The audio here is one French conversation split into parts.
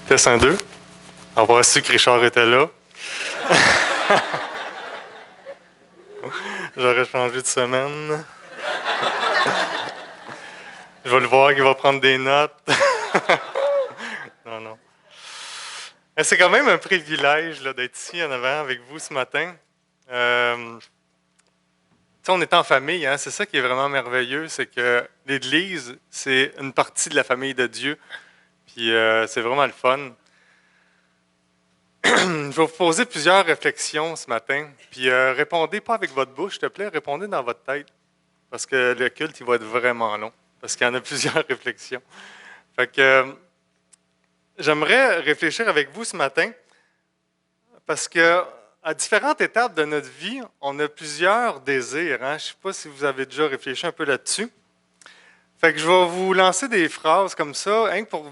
Test 1, 2. Avoir su que Richard était là. J'aurais changé de semaine. Je vais le voir qu'il va prendre des notes. Non, non. Mais c'est quand même un privilège là, d'être ici en avant avec vous ce matin. On est en famille, hein? C'est ça qui est vraiment merveilleux, c'est que l'Église, c'est une partie de la famille de Dieu. Puis c'est vraiment le fun. Je vais vous poser plusieurs réflexions ce matin. Puis répondez pas avec votre bouche, s'il te plaît, répondez dans votre tête. Parce que le culte, il va être vraiment long. Parce qu'il y en a plusieurs réflexions. Fait que j'aimerais réfléchir avec vous ce matin. Parce que à différentes étapes de notre vie, on a plusieurs désirs. Hein? Je ne sais pas si vous avez déjà réfléchi un peu là-dessus. Fait que je vais vous lancer des phrases comme ça, hein, pour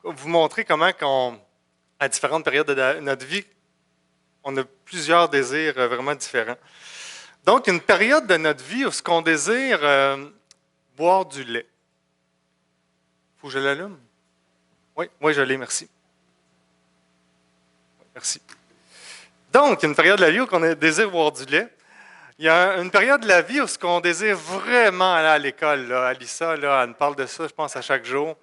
vous montrer comment à différentes périodes de notre vie, on a plusieurs désirs vraiment différents. Donc, une période de notre vie où ce qu'on désire boire du lait. Faut que je l'allume? Oui, je l'ai, merci. Merci. Donc, une période de la vie où on désire boire du lait. Il y a une période de la vie où ce qu'on désire vraiment aller à l'école. Là. Alissa, là, elle me parle de ça, je pense, à chaque jour.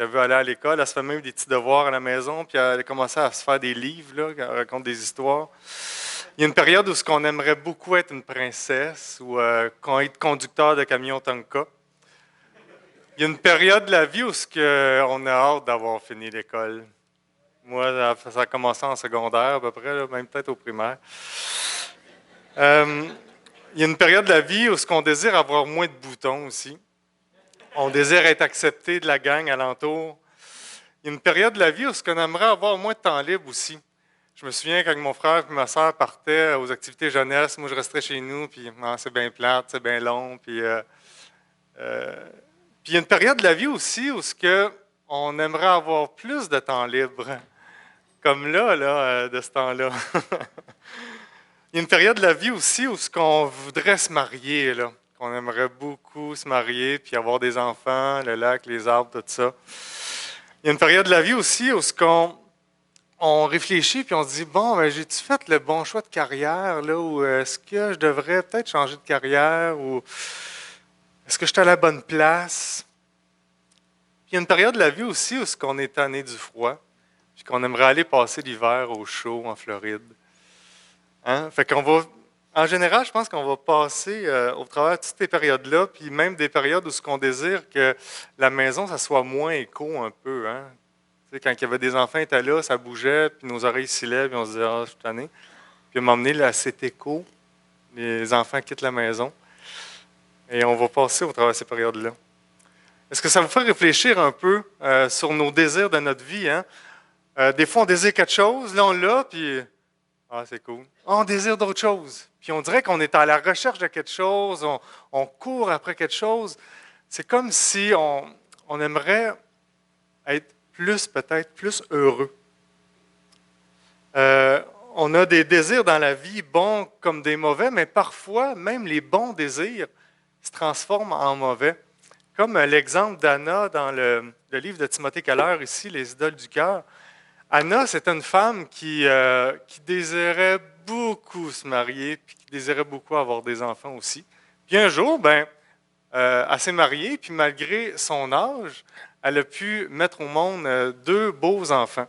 Elle veut aller à l'école, elle se fait même des petits devoirs à la maison, puis elle a commencé à se faire des livres, là, elle raconte des histoires. Il y a une période où ce qu'on aimerait beaucoup être une princesse ou être conducteur de camion Tonka. Il y a une période de la vie où on a hâte d'avoir fini l'école. Moi, ça a commencé en secondaire à peu près, là, même peut-être au primaire. Il y a une période de la vie où ce qu'on désire avoir moins de boutons aussi. On désire être accepté de la gang alentour. Il y a une période de la vie où ce qu'on aimerait avoir moins de temps libre aussi. Je me souviens quand mon frère et ma soeur partaient aux activités jeunesse, moi je restais chez nous, puis c'est bien plate, c'est bien long. Puis il y a une période de la vie aussi où on aimerait avoir plus de temps libre, comme là de ce temps-là. Il y a une période de la vie aussi où on voudrait se marier, là. On aimerait beaucoup se marier, puis avoir des enfants, le lac, les arbres, tout ça. Il y a une période de la vie aussi où on réfléchit, puis on se dit, bon, ben, j'ai-tu fait le bon choix de carrière, là, ou est-ce que je devrais peut-être changer de carrière, ou est-ce que je suis à la bonne place? Puis il y a une période de la vie aussi où on est tanné du froid, puis qu'on aimerait aller passer l'hiver au chaud en Floride. Hein? Fait qu'on va... En général, je pense qu'on va passer au travers de toutes ces périodes-là, puis même des périodes où ce qu'on désire que la maison, ça soit moins écho un peu. Hein? Tu sais, quand il y avait des enfants qui étaient là, ça bougeait, puis nos oreilles s'y lèvent, puis on se disait « Ah, je suis tanné ». Puis à un moment donné, là, c'est écho, les enfants quittent la maison, et on va passer au travers de ces périodes-là. Est-ce que ça vous fait réfléchir un peu sur nos désirs de notre vie? Hein? Des fois, on désire quelque chose, là, on l'a, puis... Ah, c'est cool. On désire d'autres choses. Puis on dirait qu'on est à la recherche de quelque chose, on court après quelque chose. C'est comme si on aimerait être peut-être plus heureux. On a des désirs dans la vie, bons comme des mauvais, mais parfois, même les bons désirs se transforment en mauvais. Comme l'exemple d'Anna dans le livre de Timothée Keller, ici, Les idoles du cœur. Anna, c'était une femme qui désirait beaucoup se marier, puis qui désirait beaucoup avoir des enfants aussi. Puis un jour, elle s'est mariée, puis malgré son âge, elle a pu mettre au monde 2 beaux enfants.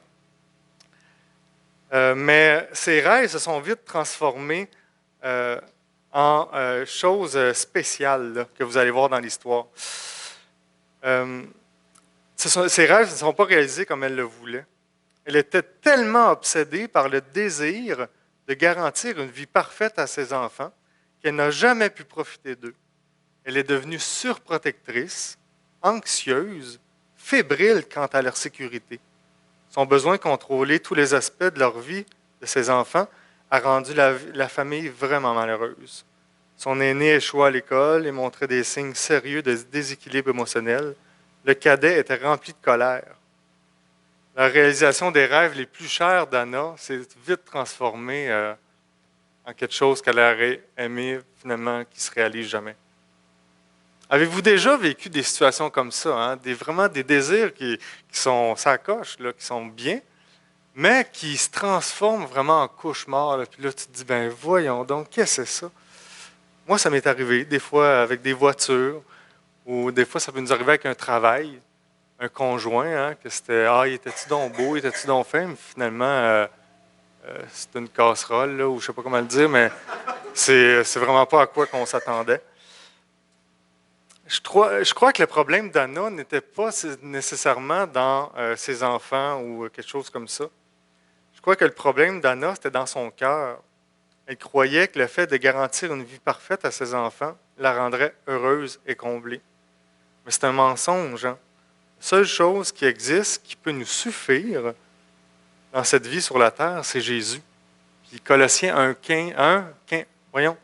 Mais ses rêves se sont vite transformés en choses spéciales là, que vous allez voir dans l'histoire. Ses rêves ne sont pas réalisés comme elle le voulait. Elle était tellement obsédée par le désir de garantir une vie parfaite à ses enfants qu'elle n'a jamais pu profiter d'eux. Elle est devenue surprotectrice, anxieuse, fébrile quant à leur sécurité. Son besoin de contrôler tous les aspects de leur vie de ses enfants a rendu la famille vraiment malheureuse. Son aîné échoua à l'école et montrait des signes sérieux de déséquilibre émotionnel. Le cadet était rempli de colère. La réalisation des rêves les plus chers d'Anna s'est vite transformée en quelque chose qu'elle aurait aimé finalement qui ne se réalise jamais. Avez-vous déjà vécu des situations comme ça, hein? Vraiment des désirs qui sont sacoches, là, qui sont bien, mais qui se transforment vraiment en cauchemar, là. Puis là, tu te dis, ben voyons donc, qu'est-ce que c'est ça? Moi, ça m'est arrivé, des fois avec des voitures, ou des fois, ça peut nous arriver avec un travail, un conjoint, hein, que c'était, ah, il était-tu donc beau, il était-tu donc fin, mais finalement, c'est une casserole, là, ou je sais pas comment le dire, mais c'est vraiment pas à quoi qu'on s'attendait. Je crois que le problème d'Anna n'était pas nécessairement dans ses enfants ou quelque chose comme ça. Je crois que le problème d'Anna, c'était dans son cœur. Elle croyait que le fait de garantir une vie parfaite à ses enfants la rendrait heureuse et comblée. Mais c'est un mensonge, hein? La seule chose qui existe, qui peut nous suffire dans cette vie sur la terre, c'est Jésus. Puis Colossiens 1, voyons.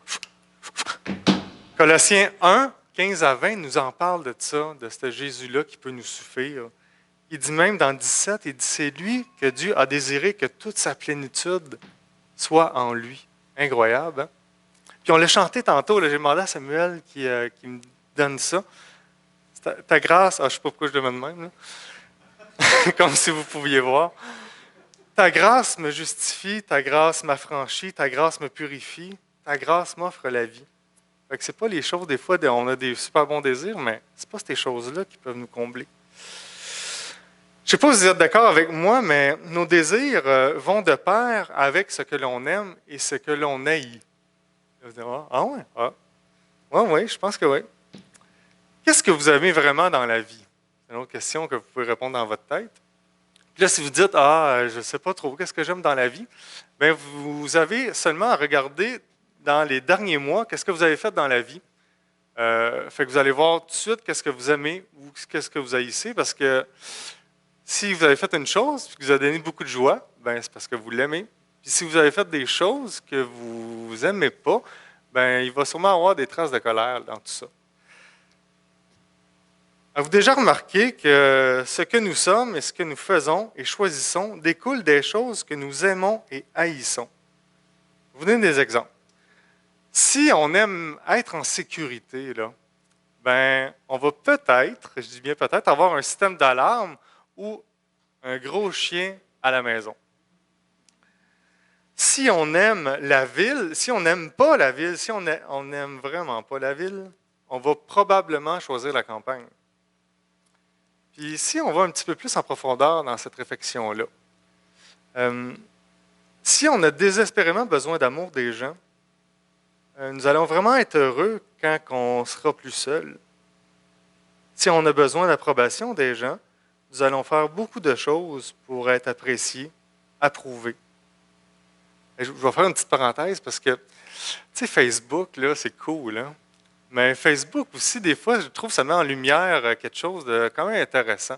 Colossiens 1, 15 à 20 nous en parle de ça, de ce Jésus-là qui peut nous suffire. Il dit même dans 17, il dit, c'est lui que Dieu a désiré que toute sa plénitude soit en lui. Incroyable, hein? Puis on l'a chanté tantôt, j'ai demandé à Samuel qui me donne ça. Ta grâce, je ne sais pas pourquoi je demande même, là. Comme si vous pouviez voir. Ta grâce me justifie, ta grâce m'affranchit, ta grâce me purifie, ta grâce m'offre la vie. Fait que c'est pas les choses, des fois, on a des super bons désirs, mais c'est pas ces choses-là qui peuvent nous combler. Je ne sais pas si vous êtes d'accord avec moi, mais nos désirs vont de pair avec ce que l'on aime et ce que l'on haït. Vous dites, ah ouais? Ah. Oui, je pense que oui. Qu'est-ce que vous aimez vraiment dans la vie? C'est une autre question que vous pouvez répondre dans votre tête. Puis là, si vous dites, je ne sais pas trop, qu'est-ce que j'aime dans la vie? Bien, vous avez seulement à regarder dans les derniers mois, qu'est-ce que vous avez fait dans la vie? Fait que vous allez voir tout de suite qu'est-ce que vous aimez ou qu'est-ce que vous haïssez, parce que si vous avez fait une chose et que vous a donné beaucoup de joie, ben c'est parce que vous l'aimez. Puis si vous avez fait des choses que vous n'aimez pas, ben il va sûrement avoir des traces de colère dans tout ça. Avez-vous déjà remarqué que ce que nous sommes et ce que nous faisons et choisissons découle des choses que nous aimons et haïssons? Je vous donne des exemples. Si on aime être en sécurité, là, ben, on va peut-être, je dis bien peut-être, avoir un système d'alarme ou un gros chien à la maison. Si on aime la ville, si on n'aime pas la ville, si on n'aime vraiment pas la ville, on va probablement choisir la campagne. Puis ici, on va un petit peu plus en profondeur dans cette réflexion-là. Si on a désespérément besoin d'amour des gens, nous allons vraiment être heureux quand on sera plus seul. Si on a besoin d'approbation des gens, nous allons faire beaucoup de choses pour être appréciés, approuvés. Et je vais faire une petite parenthèse parce que, tu sais, Facebook, là, c'est cool, hein? Mais Facebook aussi, des fois, je trouve que ça met en lumière quelque chose de quand même intéressant.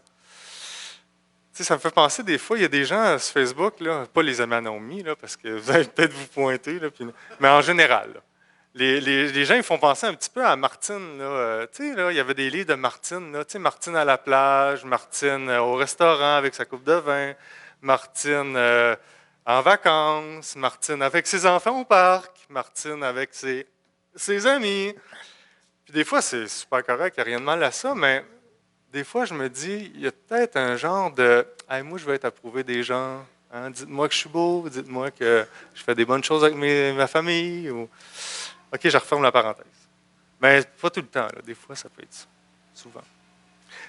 Tu sais, ça me fait penser, des fois, il y a des gens sur Facebook, là, pas les amis à Naomi, là, parce que vous allez peut-être vous pointer, là, mais en général, là. Les gens, ils font penser un petit peu à Martine. Là. Tu sais, là, il y avait des livres de Martine. Là, tu sais, Martine à la plage, Martine au restaurant avec sa coupe de vin, Martine en vacances, Martine avec ses enfants au parc, Martine avec ses amis. Puis des fois, c'est super correct, il n'y a rien de mal à ça, mais des fois, je me dis, il y a peut-être un genre de « Hey, moi, je veux être approuvé des gens. Hein? Dites-moi que je suis beau, dites-moi que je fais des bonnes choses avec ma famille. » ou OK, je referme la parenthèse. Mais pas tout le temps, là. Des fois, ça peut être ça. Souvent.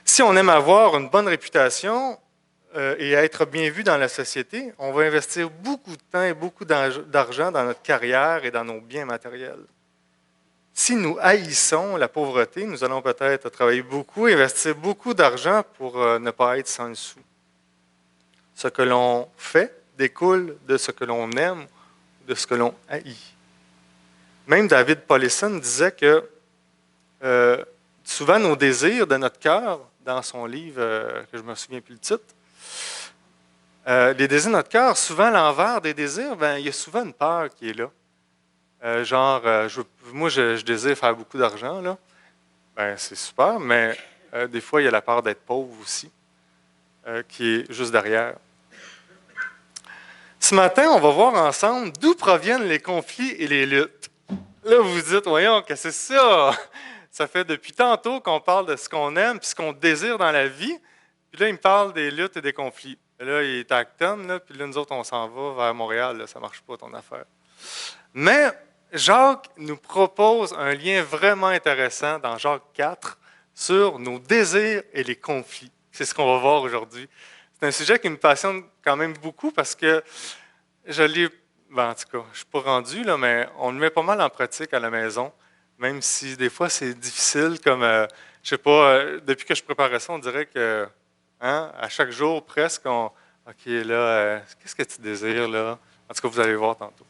Si on aime avoir une bonne réputation et être bien vu dans la société, on va investir beaucoup de temps et beaucoup d'argent dans notre carrière et dans nos biens matériels. Si nous haïssons la pauvreté, nous allons peut-être travailler beaucoup, investir beaucoup d'argent pour ne pas être sans le sou. Ce que l'on fait découle de ce que l'on aime, de ce que l'on haït. Même David Powlison disait que souvent nos désirs de notre cœur, dans son livre, que je ne me souviens plus le titre, les désirs de notre cœur, souvent l'envers des désirs, ben, il y a souvent une peur qui est là. Moi, je désire faire beaucoup d'argent, là. Ben, c'est super, mais des fois, il y a la peur d'être pauvre aussi, qui est juste derrière. Ce matin, on va voir ensemble d'où proviennent les conflits et les luttes. Là, vous vous dites, voyons, qu'est-ce que c'est ça? Ça fait depuis tantôt qu'on parle de ce qu'on aime puis ce qu'on désire dans la vie. Puis là, il me parle des luttes et des conflits. Et là, il est à Acton, là, puis là, nous autres, on s'en va vers Montréal. Là, ça ne marche pas, ton affaire. Mais Jacques nous propose un lien vraiment intéressant dans Jacques 4 sur nos désirs et les conflits. C'est ce qu'on va voir aujourd'hui. C'est un sujet qui me passionne quand même beaucoup parce que je l'ai... Ben, en tout cas, je ne suis pas rendu, là, mais on le met pas mal en pratique à la maison, même si des fois c'est difficile, comme, je sais pas, depuis que je préparais ça, on dirait que, hein, à chaque jour presque, OK, là, qu'est-ce que tu désires, là? En tout cas, vous allez voir tantôt.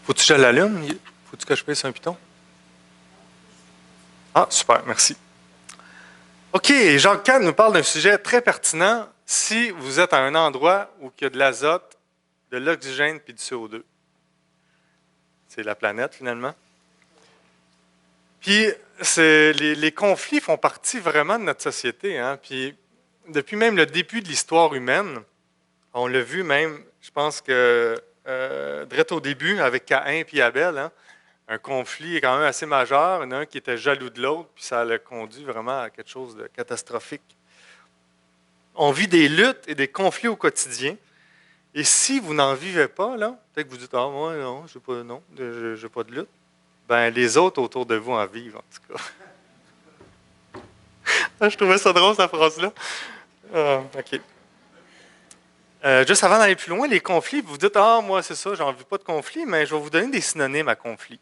Faut-tu que je l'allume? Faut-tu que je paye sur un piton? Ah, super, merci. OK, Jacques 4 nous parle d'un sujet très pertinent si vous êtes à un endroit où il y a de l'azote, de l'oxygène puis du CO2. C'est la planète, finalement. Puis, les conflits font partie vraiment de notre société. Hein? Puis, depuis même le début de l'histoire humaine, on l'a vu même, je pense que, direct au début, avec Caïn et Abel, hein? Un conflit quand même assez majeur. Il y en a un qui était jaloux de l'autre, puis ça l'a conduit vraiment à quelque chose de catastrophique. On vit des luttes et des conflits au quotidien. Et si vous n'en vivez pas, là, peut-être que vous dites, ah, moi, non, je n'ai pas de lutte. Ben, les autres autour de vous en vivent, en tout cas. Je trouvais ça drôle, cette phrase-là. OK. Juste avant d'aller plus loin, les conflits, vous dites, ah, moi, c'est ça, j'en vis pas de conflit, mais je vais vous donner des synonymes à conflit.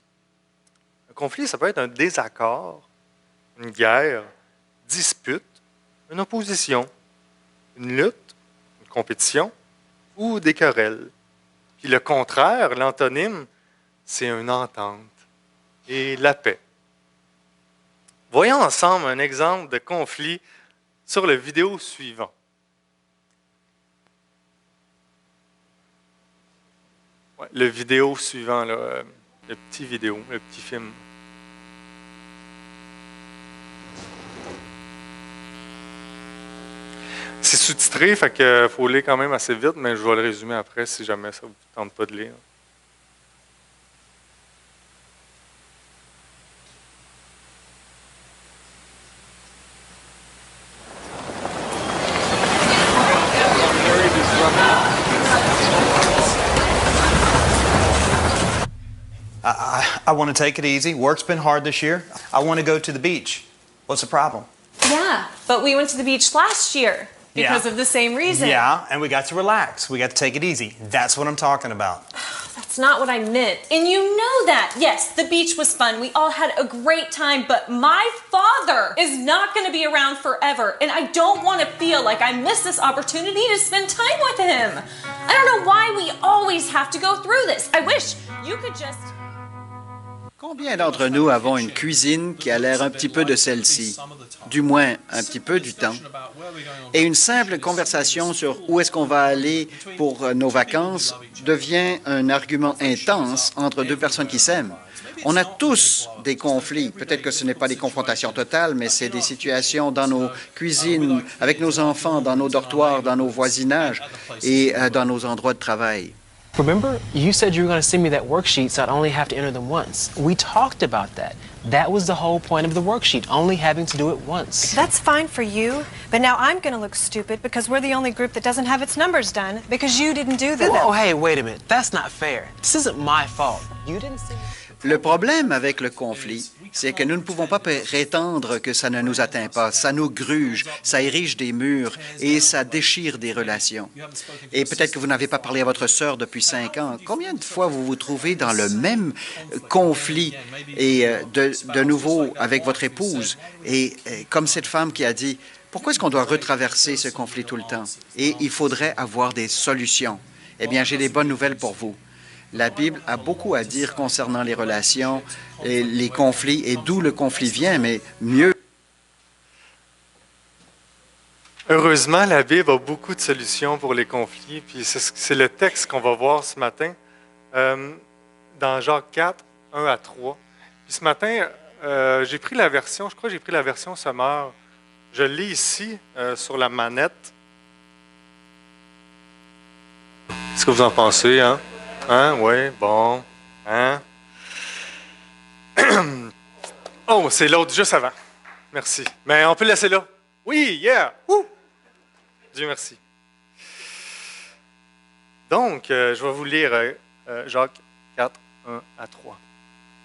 Un conflit, ça peut être un désaccord, une guerre, dispute, une opposition, une lutte, une compétition ou des querelles. Puis le contraire, l'antonyme, c'est une entente et la paix. Voyons ensemble un exemple de conflit sur le vidéo suivant. Ouais, le vidéo suivant, là, le petit vidéo, le petit film. C'est sous-titré, fait qu'il faut lire quand même assez vite, mais je vais le résumer après si jamais ça ne vous tente pas de lire. I want to take it easy. Work's been hard this year. I want to go to the beach. What's the problem? Yeah, but we went to the beach last year because of the same reason. Yeah, and we got to relax. We got to take it easy. That's what I'm talking about. That's not what I meant. And you know that. Yes, the beach was fun. We all had a great time, but my father is not going to be around forever, and I don't want to feel like I missed this opportunity to spend time with him. I don't know why we always have to go through this. I wish you could just... Combien d'entre nous avons une cuisine qui a l'air un petit peu de celle-ci, du moins un petit peu du temps, et une simple conversation sur où est-ce qu'on va aller pour nos vacances devient un argument intense entre deux personnes qui s'aiment. On a tous des conflits. Peut-être que ce n'est pas des confrontations totales, mais c'est des situations dans nos cuisines, avec nos enfants, dans nos dortoirs, dans nos voisinages et dans nos endroits de travail. Remember, you said you were going to send me that worksheet so I'd only have to enter them once. We talked about that. That was the whole point of the worksheet, only having to do it once. That's fine for you, but now I'm going to look stupid because we're the only group that doesn't have its numbers done because you didn't do them. Whoa, hey, wait a minute. That's not fair. This isn't my fault. You didn't send me... Le problème avec le conflit, c'est que nous ne pouvons pas prétendre que ça ne nous atteint pas. Ça nous gruge, ça érige des murs et ça déchire des relations. Et peut-être que vous n'avez pas parlé à votre sœur depuis 5 ans. Combien de fois vous vous trouvez dans le même conflit et de nouveau avec votre épouse? Et comme cette femme qui a dit, pourquoi est-ce qu'on doit retraverser ce conflit tout le temps? Et il faudrait avoir des solutions. Eh bien, j'ai des bonnes nouvelles pour vous. La Bible a beaucoup à dire concernant les relations et les conflits et d'où le conflit vient, mais mieux. Heureusement, la Bible a beaucoup de solutions pour les conflits, puis c'est le texte qu'on va voir ce matin dans Jacques 4, 1 à 3. Puis ce matin, j'ai pris la version, je crois que j'ai pris la version Sommaire. Je l'ai ici sur la manette. Qu'est-ce que vous en pensez, hein? Hein? Oui, bon. Hein? Oh, c'est l'autre juste avant. Merci. Mais on peut le laisser là. Oui, yeah! Woo! Dieu merci. Donc, je vais vous lire Jacques 4, 1 à 3.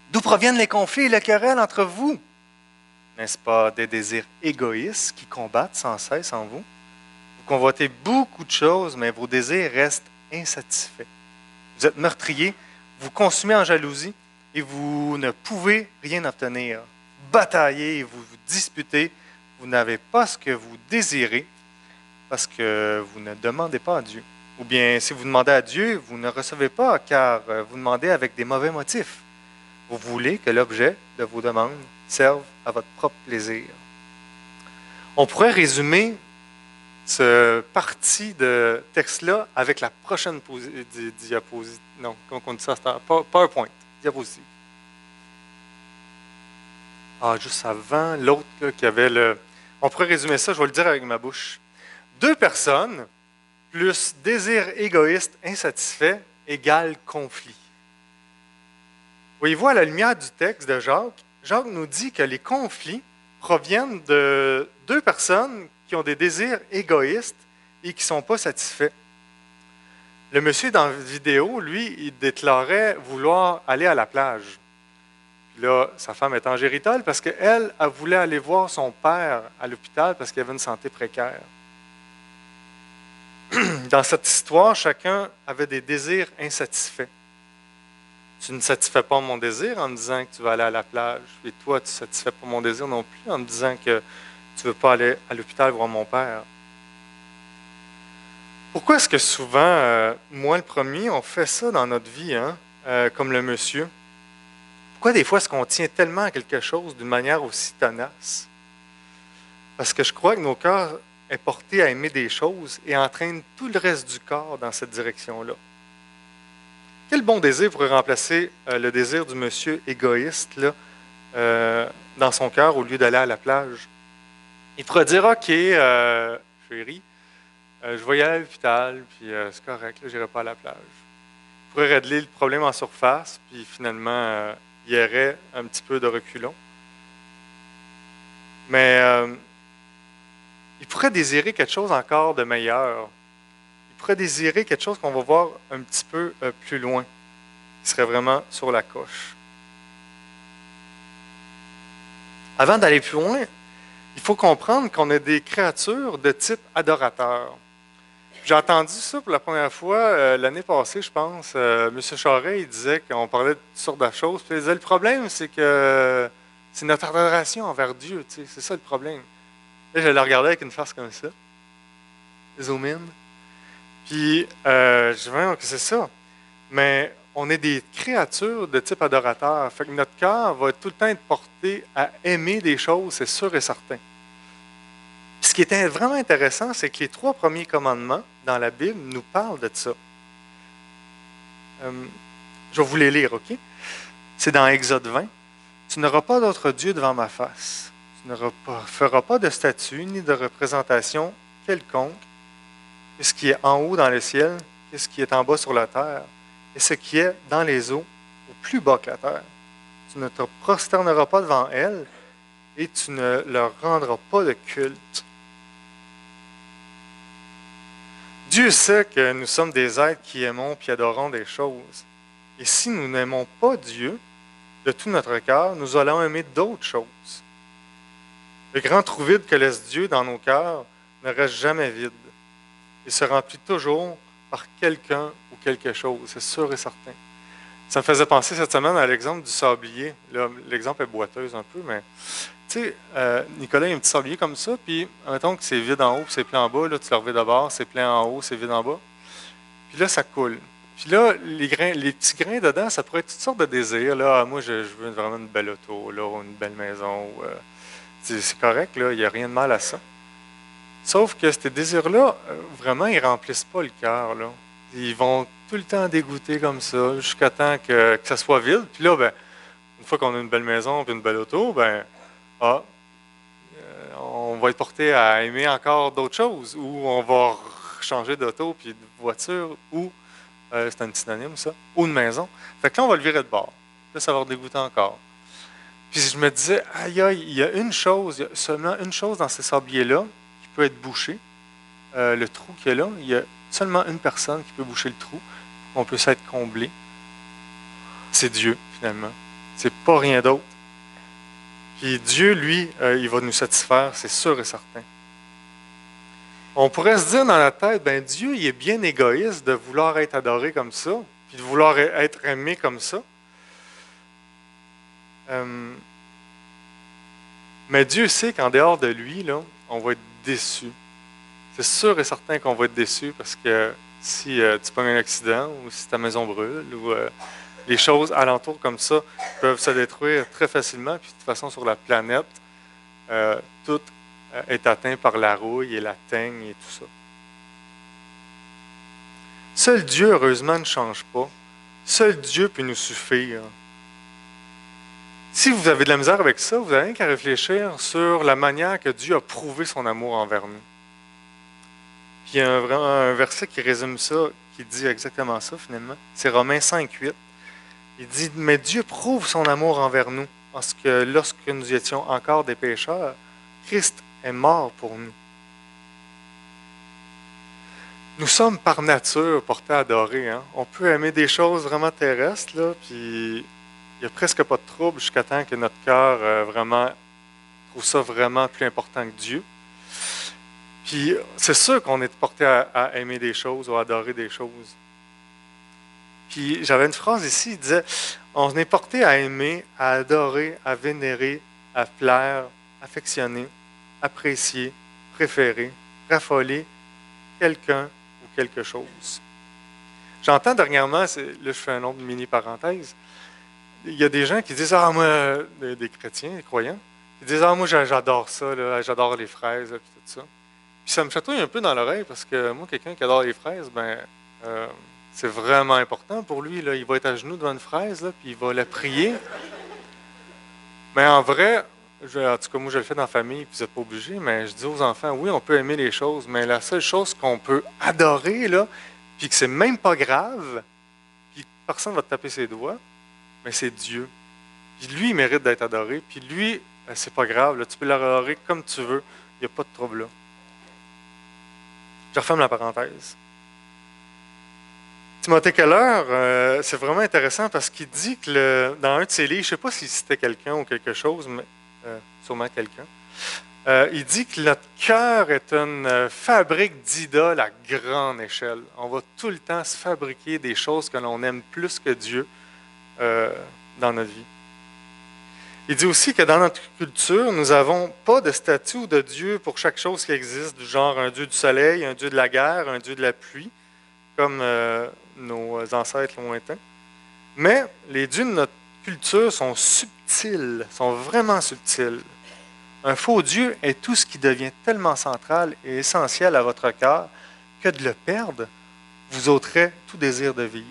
D'où proviennent les conflits et les querelles entre vous? N'est-ce pas des désirs égoïstes qui combattent sans cesse en vous? Vous convoitez beaucoup de choses, mais vos désirs restent insatisfaits. Vous êtes meurtrier, vous consumez en jalousie et vous ne pouvez rien obtenir. Bataillez et vous vous disputez, vous n'avez pas ce que vous désirez parce que vous ne demandez pas à Dieu. Ou bien, si vous demandez à Dieu, vous ne recevez pas car vous demandez avec des mauvais motifs. Vous voulez que l'objet de vos demandes serve à votre propre plaisir. On pourrait résumer ce parti de texte-là avec la prochaine diapositive. Non, comment on dit ça? PowerPoint, diapositive. Ah, juste avant, l'autre là, qui avait le... On pourrait résumer ça, je vais le dire avec ma bouche. 2 personnes plus désir égoïste insatisfait égale conflit. Voyez-vous, à la lumière du texte de Jacques, Jacques nous dit que les conflits proviennent de 2 personnes qui ont des désirs égoïstes et qui ne sont pas satisfaits. Le monsieur dans la vidéo, lui, il déclarait vouloir aller à la plage. Puis là, sa femme est en géritole parce qu'elle, elle voulait aller voir son père à l'hôpital parce qu'il avait une santé précaire. Dans cette histoire, chacun avait des désirs insatisfaits. Tu ne satisfais pas mon désir en me disant que tu vas aller à la plage. Et toi, tu ne satisfais pas mon désir non plus en me disant que tu ne veux pas aller à l'hôpital voir mon père. Pourquoi est-ce que souvent, moi le premier, on fait ça dans notre vie, hein, comme le monsieur? Pourquoi des fois est-ce qu'on tient tellement à quelque chose d'une manière aussi tenace? Parce que je crois que nos cœurs est porté à aimer des choses et entraîne tout le reste du corps dans cette direction-là. Quel bon désir pourrait remplacer le désir du monsieur égoïste là, dans son cœur au lieu d'aller à la plage? Il pourrait dire, OK, chérie, je vais y aller à l'hôpital, puis c'est correct, je n'irai pas à la plage. Il pourrait régler le problème en surface, puis finalement, il y aurait un petit peu de reculons. Mais il pourrait désirer quelque chose encore de meilleur. Il pourrait désirer quelque chose qu'on va voir un petit peu plus loin, qui serait vraiment sur la coche. Avant d'aller plus loin, il faut comprendre qu'on est des créatures de type adorateur. J'ai entendu ça pour la première fois l'année passée, je pense. M. Charest, il disait qu'on parlait de toutes sortes de choses. Puis il disait, le problème, c'est que c'est notre adoration envers Dieu. Tu sais, c'est ça le problème. Là, je le regardais avec une face comme ça. Zoom in. Puis, je dis, que c'est ça. Mais on est des créatures de type adorateur. Fait que notre cœur va tout le temps être porté à aimer des choses, c'est sûr et certain. Puis, ce qui est vraiment intéressant, c'est que les 3 premiers commandements dans la Bible nous parlent de ça. Je vais vous les lire, OK? C'est dans Exode 20. « Tu n'auras pas d'autre Dieu devant ma face. Tu ne feras pas de statue ni de représentation quelconque. Ce qui est en haut dans le ciel, ce qui est en bas sur la terre, et ce qui est dans les eaux, au plus bas que la terre. Tu ne te prosterneras pas devant elles, et tu ne leur rendras pas de culte. » Dieu sait que nous sommes des êtres qui aimons et adorons des choses. Et si nous n'aimons pas Dieu de tout notre cœur, nous allons aimer d'autres choses. Le grand trou vide que laisse Dieu dans nos cœurs ne reste jamais vide. Il se remplit toujours par quelqu'un ou quelque chose, c'est sûr et certain. Ça me faisait penser cette semaine à l'exemple du sablier. Là, l'exemple est boiteuse un peu, mais tu sais, Nicolas, il y a un petit sablier comme ça, puis mettons que c'est vide en haut, puis c'est plein en bas, là, tu le reviens d'abord, c'est plein en haut, c'est vide en bas. Puis là, ça coule. Puis là, les petits grains dedans, ça pourrait être toutes sortes de désirs. Là. Moi, je veux vraiment une belle auto, là, ou une belle maison. C'est correct, là, il n'y a rien de mal à ça. Sauf que ces désirs-là, vraiment, ils ne remplissent pas le cœur. Là. Ils vont tout le temps dégoûter comme ça, jusqu'à temps que ça soit vide. Puis là, ben, une fois qu'on a une belle maison et une belle auto, ben, on va être porté à aimer encore d'autres choses, ou on va changer d'auto puis de voiture, ou C'est un synonyme, ça. Ou une maison. Fait que là, on va le virer de bord. Là, ça va redégoûter encore. Puis je me disais, aïe, aïe, il y a seulement une chose dans ces sabliers-là qui peut être bouchée. Le trou qu'il y a là, il y a seulement une personne qui peut boucher le trou. On peut s'être comblé. C'est Dieu, finalement. C'est pas rien d'autre. Puis Dieu, lui, il va nous satisfaire, c'est sûr et certain. On pourrait se dire dans la tête, ben Dieu, il est bien égoïste de vouloir être adoré comme ça, puis de vouloir être aimé comme ça. Mais Dieu sait qu'en dehors de lui, là, on va être déçu. C'est sûr et certain qu'on va être déçu parce que si tu pognes un accident ou si ta maison brûle ou les choses alentour comme ça peuvent se détruire très facilement. Puis de toute façon, sur la planète, tout est atteint par la rouille et la teigne et tout ça. Seul Dieu, heureusement, ne change pas. Seul Dieu peut nous suffire. Si vous avez de la misère avec ça, vous n'avez qu'à réfléchir sur la manière que Dieu a prouvé son amour envers nous. Puis il y a un verset qui résume ça, qui dit exactement ça finalement. C'est Romains 5,8. Il dit, mais Dieu prouve son amour envers nous, parce que lorsque nous étions encore des pécheurs, Christ est mort pour nous. Nous sommes par nature portés à adorer. Hein? On peut aimer des choses vraiment terrestres, là, puis il n'y a presque pas de trouble jusqu'à temps que notre cœur vraiment trouve ça vraiment plus important que Dieu. Puis c'est sûr qu'on est porté à aimer des choses ou à adorer des choses. Puis j'avais une phrase ici, il disait, on est porté à aimer, à adorer, à vénérer, à plaire, affectionner, apprécier, préférer, raffoler quelqu'un ou quelque chose. J'entends dernièrement, là je fais un autre mini-parenthèse, il y a des gens qui disent, ah moi, des chrétiens, des croyants, qui disent, ah moi j'adore ça, là, j'adore les fraises, puis tout ça. Puis ça me chatouille un peu dans l'oreille parce que moi, quelqu'un qui adore les fraises, c'est vraiment important pour lui. Là. Il va être à genoux devant une fraise, là, puis il va la prier. Mais en vrai, en tout cas, moi, je le fais dans la famille, puis vous n'êtes pas obligé, mais je dis aux enfants, oui, on peut aimer les choses, mais la seule chose qu'on peut adorer, là, puis que c'est même pas grave, puis personne ne va te taper ses doigts, mais c'est Dieu. Puis lui, il mérite d'être adoré, puis lui, c'est pas grave, là, tu peux l'adorer comme tu veux, il n'y a pas de trouble là. Je referme la parenthèse. Timothée Keller, c'est vraiment intéressant parce qu'il dit que dans un de ses livres, je ne sais pas si c'était quelqu'un ou quelque chose, mais sûrement quelqu'un, il dit que notre cœur est une fabrique d'idoles à grande échelle. On va tout le temps se fabriquer des choses que l'on aime plus que Dieu dans notre vie. Il dit aussi que dans notre culture, nous n'avons pas de statue de Dieu pour chaque chose qui existe, du genre un Dieu du soleil, un Dieu de la guerre, un Dieu de la pluie, comme nos ancêtres lointains. Mais les dieux de notre culture sont subtils, sont vraiment subtils. Un faux Dieu est tout ce qui devient tellement central et essentiel à votre cœur que de le perdre vous ôterait tout désir de vivre.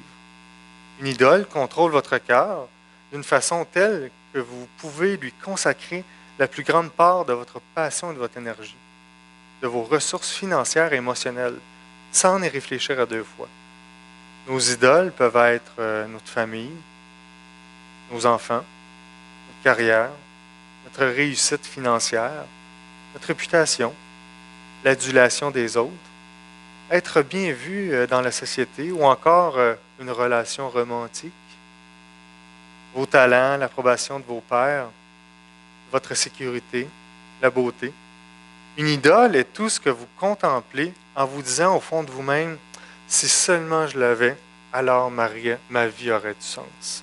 Une idole contrôle votre cœur d'une façon telle que vous pouvez lui consacrer la plus grande part de votre passion et de votre énergie, de vos ressources financières et émotionnelles, sans y réfléchir à deux fois. Nos idoles peuvent être notre famille, nos enfants, notre carrière, notre réussite financière, notre réputation, l'adulation des autres, être bien vu dans la société ou encore une relation romantique, vos talents, l'approbation de vos pairs, votre sécurité, la beauté. Une idole est tout ce que vous contemplez en vous disant au fond de vous-même, si seulement je l'avais, alors ma vie aurait du sens.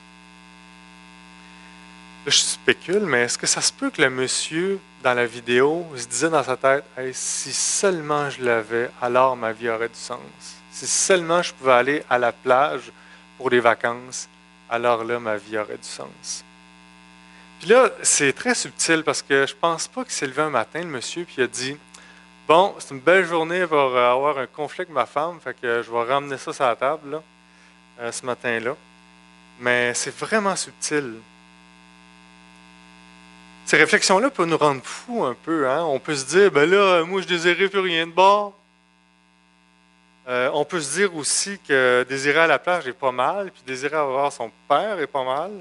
Là, je spécule, mais est-ce que ça se peut que le monsieur dans la vidéo se disait dans sa tête, hey, si seulement je l'avais, alors ma vie aurait du sens. Si seulement je pouvais aller à la plage pour les vacances, alors là, ma vie aurait du sens. Puis là, c'est très subtil parce que je pense pas qu'il s'est levé un matin, le monsieur, puis il a dit, bon, c'est une belle journée pour avoir un conflit avec ma femme, fait que je vais ramener ça sur la table là, ce matin-là. Mais c'est vraiment subtil. Ces réflexions-là peuvent nous rendre fous un peu. Hein? On peut se dire, ben là, moi, je désirais plus rien de bon. On peut se dire aussi que désirer à la plage est pas mal, puis désirer avoir son père est pas mal.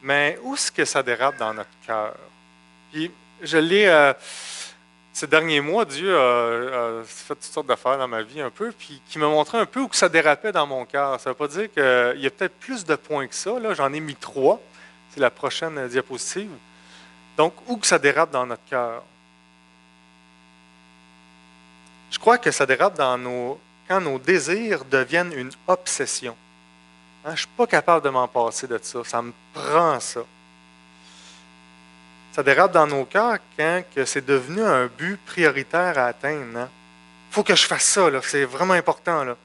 Mais où est-ce que ça dérape dans notre cœur? Puis je l'ai... ces derniers mois, Dieu a fait toutes sortes d'affaires dans ma vie un peu, puis qui m'a montré un peu où que ça dérapait dans mon cœur. Ça ne veut pas dire qu'il y a peut-être plus de points que ça. Là, j'en ai mis 3. C'est la prochaine diapositive. Donc, où que ça dérape dans notre cœur? Je crois que ça dérape quand nos désirs deviennent une obsession. Hein, je ne suis pas capable de m'en passer de ça. Ça me prend ça. Ça dérape dans nos cœurs quand que c'est devenu un but prioritaire à atteindre. Hein? Faut que je fasse ça, là. C'est vraiment important. Là.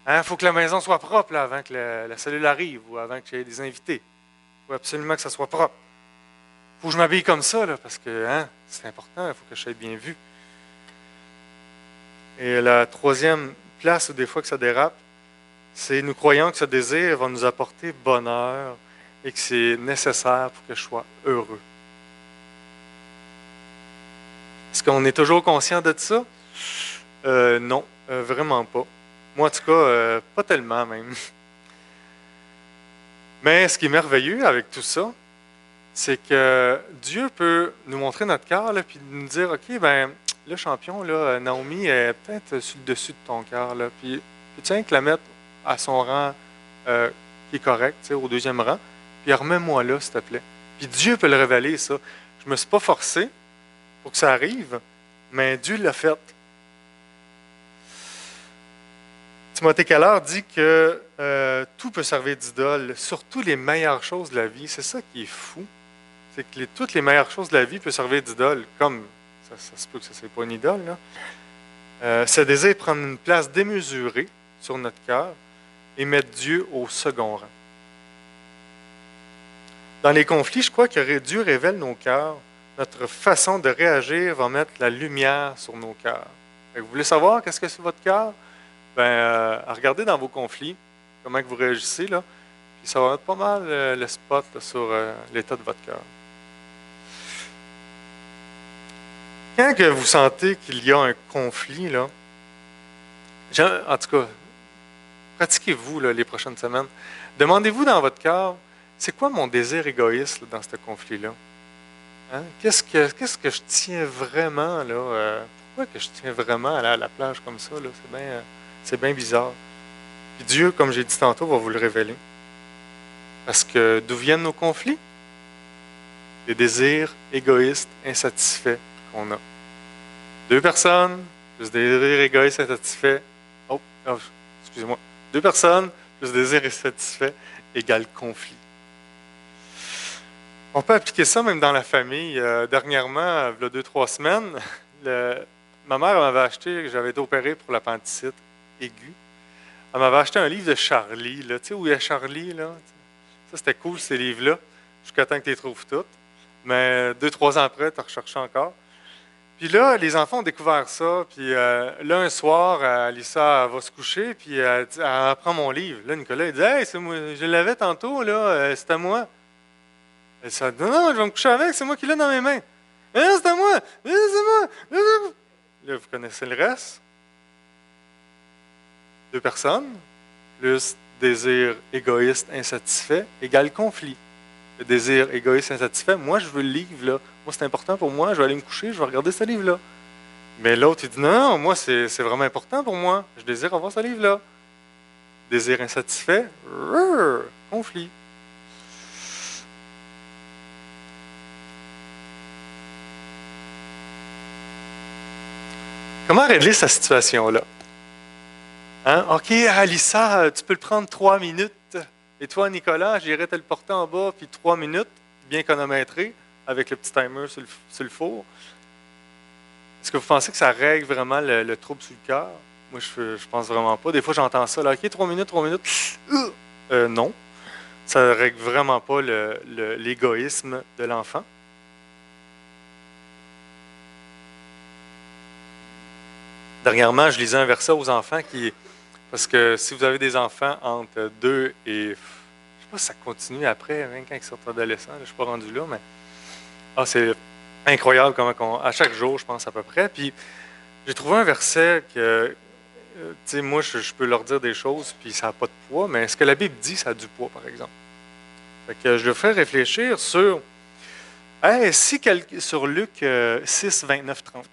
Hein? Faut que la maison soit propre là, avant que la cellule arrive ou avant que j'aie des invités. Il faut absolument que ça soit propre. Faut que je m'habille comme ça, là, parce que hein, c'est important, il faut que je sois bien vu. Et la troisième place où des fois que ça dérape, c'est nous croyons que ce désir va nous apporter bonheur et que c'est nécessaire pour que je sois heureux. Est-ce qu'on est toujours conscient de ça? Non, vraiment pas. Moi, en tout cas, pas tellement même. Mais ce qui est merveilleux avec tout ça, c'est que Dieu peut nous montrer notre cœur et nous dire, OK, ben le champion, là, Naomi, est peut-être sur le dessus de ton cœur. Puis tiens que la mettre à son rang qui est correct, au 2e rang, puis remets-moi là, s'il te plaît. Puis Dieu peut le révéler, ça. Je ne me suis pas forcé pour que ça arrive, mais Dieu l'a fait. Timothée Keller dit que tout peut servir d'idole, surtout les meilleures choses de la vie. C'est ça qui est fou. C'est que toutes les meilleures choses de la vie peuvent servir d'idole, comme ça se peut que ce ne soit pas une idole. Ce désir prendre une place démesurée sur notre cœur et mettre Dieu au second rang. Dans les conflits, je crois que Dieu révèle nos cœurs. Notre façon de réagir va mettre la lumière sur nos cœurs. Vous voulez savoir qu'est-ce que c'est votre cœur? Regardez dans vos conflits, comment que vous réagissez, là, puis ça va être pas mal le spot là, sur l'état de votre cœur. Quand que vous sentez qu'il y a un conflit, là, en tout cas, pratiquez-vous là, les prochaines semaines. Demandez-vous dans votre cœur, c'est quoi mon désir égoïste là, dans ce conflit-là? Hein? Qu'est-ce que je tiens vraiment, là? Pourquoi que je tiens vraiment à aller à la plage comme ça? Là? C'est bien bizarre. Puis Dieu, comme j'ai dit tantôt, va vous le révéler. Parce que d'où viennent nos conflits? Des désirs égoïstes, insatisfaits qu'on a. 2 personnes, plus des désirs égoïstes, insatisfaits. Excusez-moi. 2 personnes, plus désirs insatisfaits, égale conflit. On peut appliquer ça même dans la famille. Dernièrement, il y a 2-3 semaines, ma mère m'avait acheté, j'avais été opéré pour l'appendicite aiguë. Elle m'avait acheté un livre de Charlie, là, tu sais où il y a Charlie, là. Ça, c'était cool, ces livres-là. Jusqu'à temps que tu les trouves toutes. Mais 2-3 ans après, tu as recherché encore. Puis là, les enfants ont découvert ça. Puis là, un soir, Alissa va se coucher, puis elle prend mon livre. Là, Nicolas, il dit « Hey, c'est moi, je l'avais tantôt, là, c'est à moi. » Elle dit « Non, je vais me coucher avec, c'est moi qui l'ai dans mes mains. »« Non, c'est à moi, c'est moi. » Là, vous connaissez le reste. 2 personnes, plus désir égoïste insatisfait, égale conflit. Le désir égoïste insatisfait, moi, je veux le livre, là. Moi, c'est important pour moi, je vais aller me coucher, je vais regarder ce livre-là. Mais l'autre, il dit, non, moi, c'est vraiment important pour moi. Je désire avoir ce livre-là. Désir insatisfait, conflit. Comment régler cette situation-là? Hein? OK, Alissa, tu peux le prendre 3 minutes. Et toi, Nicolas, j'irai te le porter en bas, puis 3 minutes, bien chronométré, avec le petit timer sur le four. Est-ce que vous pensez que ça règle vraiment le trouble sur le cœur? Moi, je pense vraiment pas. Des fois, j'entends ça. Là, OK, 3 minutes. Non. Ça ne règle vraiment pas l'égoïsme de l'enfant. Dernièrement, je lisais un verset aux enfants parce que si vous avez des enfants entre 2 et... Je ne sais pas si ça continue après, même quand ils sortent adolescents. Je ne suis pas rendu là, mais... c'est incroyable comment à chaque jour, je pense à peu près. Puis j'ai trouvé un verset sais, moi, je peux leur dire des choses, puis ça n'a pas de poids, mais ce que la Bible dit, ça a du poids, par exemple. Fait que je le ferai réfléchir sur, hey, sur Luc 6, 29, 30.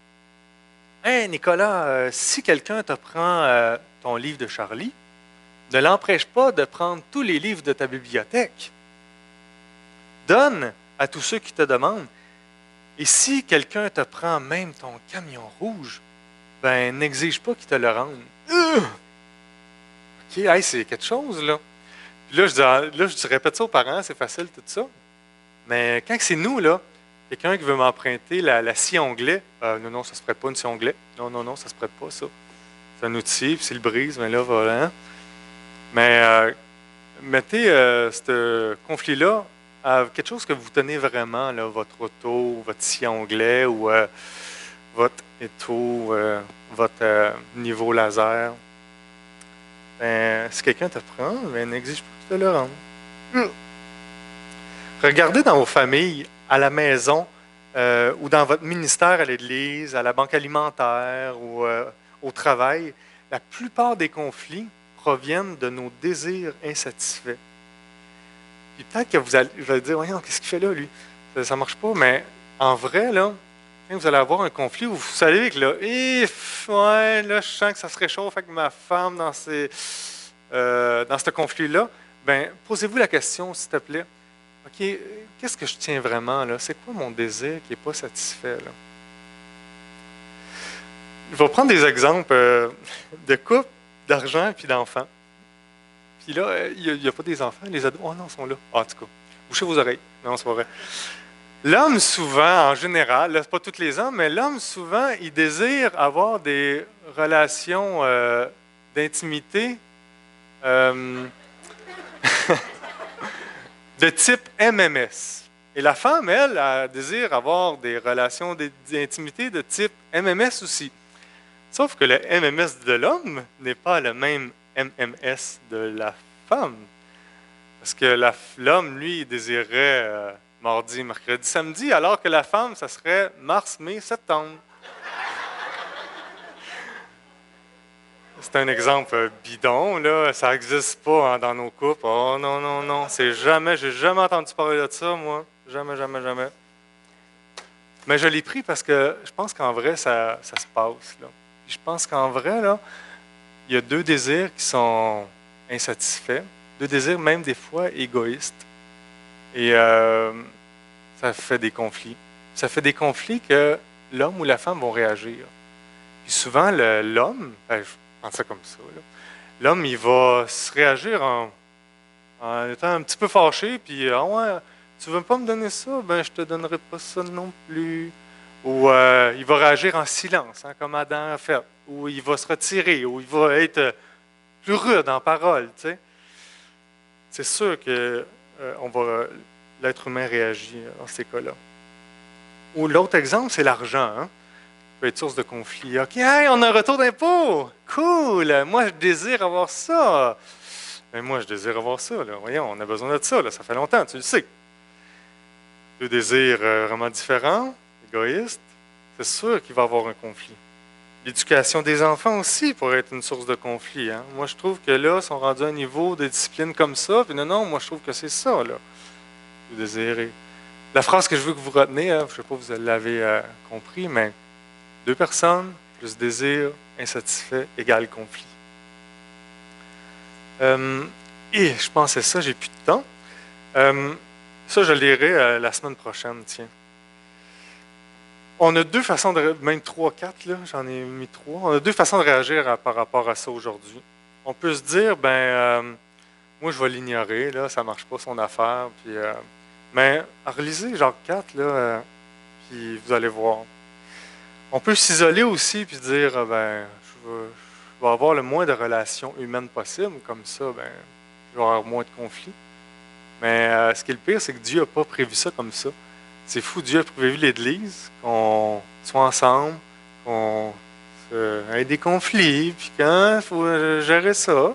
Hey, Nicolas, si quelqu'un te prend ton livre de Charlie, ne l'empêche pas de prendre tous les livres de ta bibliothèque. Donne à tous ceux qui te demandent. Et si quelqu'un te prend même ton camion rouge, ben n'exige pas qu'il te le rende. OK, hey, c'est quelque chose, là. Puis là, je répète ça aux parents, c'est facile, tout ça. Mais quand c'est nous, là, quelqu'un qui veut m'emprunter la scie onglet, non, ça ne se prête pas une scie onglet. Non, ça ne se prête pas, ça. C'est un outil, puis s'il le brise, ben là, voilà. Mais mettez ce conflit-là à quelque chose que vous tenez vraiment, là, votre auto, votre scie onglet ou votre étau, votre niveau laser. Ben, si quelqu'un te prend, ben, n'exige pas que tu te le rendes. Regardez dans vos familles, à la maison, ou dans votre ministère à l'église, à la banque alimentaire ou au travail, la plupart des conflits proviennent de nos désirs insatisfaits. Puis peut-être que vous allez dire, voyons, qu'est-ce qu'il fait là, lui? Ça ne marche pas, mais en vrai, là, quand vous allez avoir un conflit où vous savez que là, ouais, là, je sens que ça se réchauffe avec ma femme dans ce conflit-là, ben, posez-vous la question, s'il te plaît. OK, qu'est-ce que je tiens vraiment, là? C'est quoi mon désir qui n'est pas satisfait, là? Je vais prendre des exemples de couple, d'argent et d'enfants. Puis là, il n'y a pas des enfants, les ados. Oh non, ils sont là. Ah, en tout cas, bouchez vos oreilles. Non, c'est pas vrai. L'homme, souvent, en général, là, c'est pas tous les hommes, mais l'homme, souvent, il désire avoir des relations d'intimité de type MMS. Et la femme, elle désire avoir des relations d'intimité de type MMS aussi. Sauf que le MMS de l'homme n'est pas le même MMS de la femme. Parce que l'homme, lui, il désirerait mardi, mercredi, samedi, alors que la femme, ça serait mars, mai, septembre. C'est un exemple bidon, là. Ça n'existe pas dans nos couples. Oh non. J'ai jamais entendu parler de ça, moi. Jamais. Mais je l'ai pris parce que je pense qu'en vrai, ça se passe, là. Je pense qu'en vrai, là, il y a deux désirs qui sont insatisfaits, deux désirs même des fois égoïstes. Et ça fait des conflits. Ça fait des conflits que l'homme ou la femme vont réagir. Puis souvent, l'homme, je pense ça comme ça, l'homme, il va se réagir en étant un petit peu fâché, puis « Ah ouais, tu veux pas me donner ça? Ben, je te donnerai pas ça non plus. » Ou il va réagir en silence, hein, comme Adam a fait. Ou il va se retirer, ou il va être plus rude en parole. Tu sais. C'est sûr que l'être humain réagit dans ces cas-là. Ou l'autre exemple, c'est l'argent. Hein. Ça peut être source de conflit. OK, hey, on a un retour d'impôt. Cool! Moi, je désire avoir ça. Mais moi, je désire avoir ça. Là. Voyons, on a besoin de ça. Là. Ça fait longtemps, tu le sais. Deux désirs vraiment différents. Égoïste, c'est sûr qu'il va y avoir un conflit. L'éducation des enfants aussi pourrait être une source de conflit. Hein? Moi, je trouve que là, ils sont rendus à un niveau de discipline comme ça. Puis non, moi, je trouve que c'est ça, là. Vous désirez. La phrase que je veux que vous retenez, hein, je ne sais pas si vous l'avez compris, mais 2 personnes plus désir insatisfait égale conflit. Et je pensais ça, j'ai plus de temps. Ça, je lirai la semaine prochaine, tiens. On a 2 façons même 3, 4, là, j'en ai mis 3. On a 2 façons de réagir par rapport à ça aujourd'hui. On peut se dire, moi je vais l'ignorer, là, ça ne marche pas son affaire. Puis, mais relisez Jacques 4, là, puis vous allez voir. On peut s'isoler aussi puis dire, je vais avoir le moins de relations humaines possible, comme ça, je vais avoir moins de conflits. Mais ce qui est le pire, c'est que Dieu n'a pas prévu ça comme ça. C'est fou, Dieu a prévu l'Église, qu'on soit ensemble, qu'on ait des conflits, puis quand il faut gérer ça.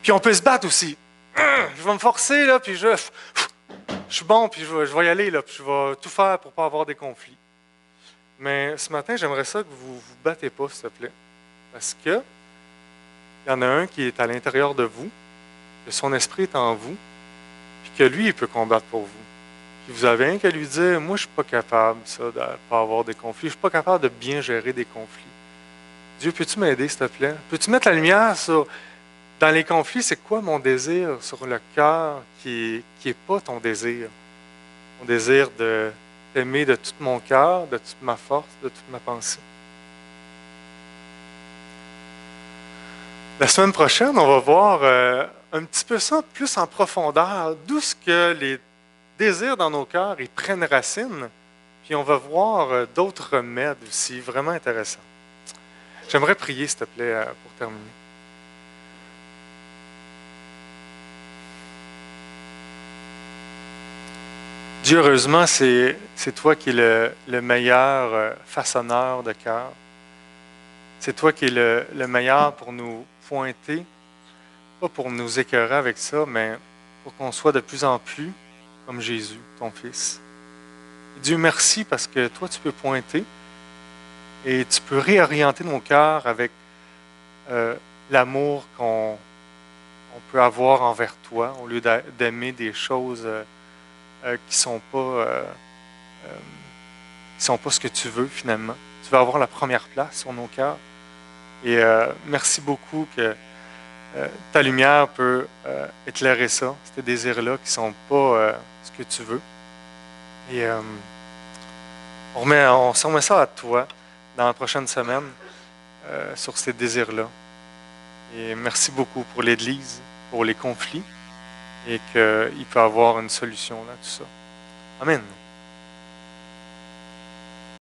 Puis on peut se battre aussi. Je vais me forcer, là, puis je suis bon, puis je vais y aller, là, puis je vais tout faire pour ne pas avoir des conflits. Mais ce matin, j'aimerais ça que vous ne vous battez pas, s'il te plaît. Parce que il y en a un qui est à l'intérieur de vous, que son esprit est en vous, puis que lui, il peut combattre pour vous. Puis vous avez rien qu'à lui dire, moi, je ne suis pas capable, ça, de ne pas avoir des conflits. Je ne suis pas capable de bien gérer des conflits. Dieu, peux-tu m'aider, s'il te plaît? Peux-tu mettre la lumière sur, dans les conflits, c'est quoi mon désir sur le cœur qui est pas ton désir? Mon désir de t'aimer de tout mon cœur, de toute ma force, de toute ma pensée. La semaine prochaine, on va voir un petit peu ça plus en profondeur, d'où ce que les désirs dans nos cœurs ils prennent racine, puis on va voir d'autres remèdes aussi, vraiment intéressants. J'aimerais prier, s'il te plaît, pour terminer. Dieu, heureusement, c'est toi qui es le meilleur façonneur de cœur. C'est toi qui es le meilleur pour nous pointer, pas pour nous écœurer avec ça, mais pour qu'on soit de plus en plus comme Jésus, ton Fils. Et Dieu, merci parce que toi, tu peux pointer et tu peux réorienter nos cœurs avec l'amour qu'on peut avoir envers toi, au lieu d'aimer des choses qui sont pas ce que tu veux finalement. Tu veux avoir la première place sur nos cœurs. Et merci beaucoup que ta lumière peut éclairer ça, ces désirs-là qui ne sont pas ce que tu veux. Et on remet ça à toi dans la prochaine semaine sur ces désirs-là. Et merci beaucoup pour l'Église, pour les conflits, et qu'il peut y avoir une solution là, tout ça. Amen.